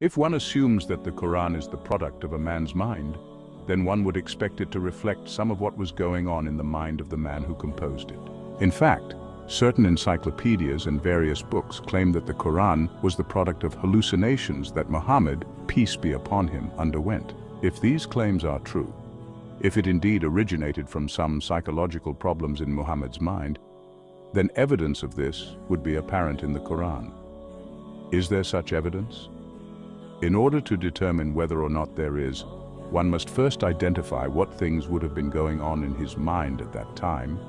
If one assumes that the Quran is the product of a man's mind, then one would expect it to reflect some of what was going on in the mind of the man who composed it. In fact, certain encyclopedias and various books claim that the Quran was the product of hallucinations that Muhammad, peace be upon him, underwent. If these claims are true, if it indeed originated from some psychological problems in Muhammad's mind, then evidence of this would be apparent in the Quran. Is there such evidence? In order to determine whether or not there is, one must first identify what things would have been going on in his mind at that time,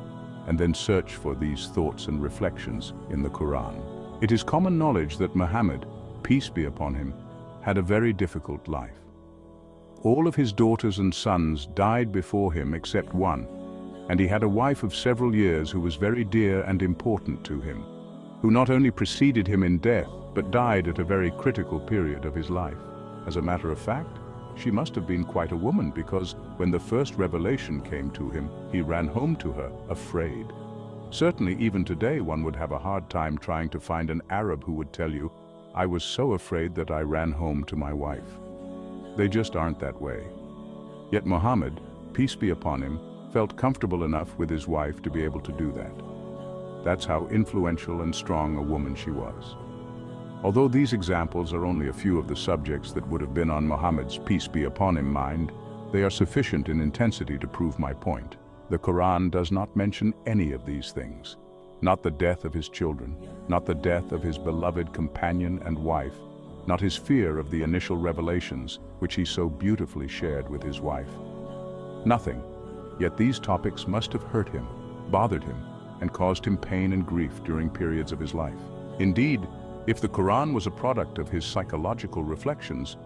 and then search for these thoughts and reflections in the Quran. It is common knowledge that Muhammad, peace be upon him, had a very difficult life. All of his daughters and sons died before him except one, and he had a wife of several years who was very dear and important to him, who not only preceded him in death, but died at a very critical period of his life. As a matter of fact, she must have been quite a woman, because when the first revelation came to him, he ran home to her, afraid. Certainly even today one would have a hard time trying to find an Arab who would tell you, "I was so afraid that I ran home to my wife." They just aren't that way. Yet Muhammad, peace be upon him, felt comfortable enough with his wife to be able to do that. That's how influential and strong a woman she was. Although these examples are only a few of the subjects that would have been on Muhammad's peace be upon him mind, they are sufficient in intensity to prove my point. The Quran does not mention any of these things. Not the death of his children, not the death of his beloved companion and wife, not his fear of the initial revelations which he so beautifully shared with his wife. Nothing. Yet these topics must have hurt him, bothered him, and caused him pain and grief during periods of his life. Indeed, if the Quran was a product of his psychological reflections,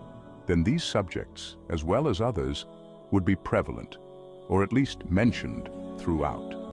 then these subjects, as well as others, would be prevalent, or at least mentioned throughout.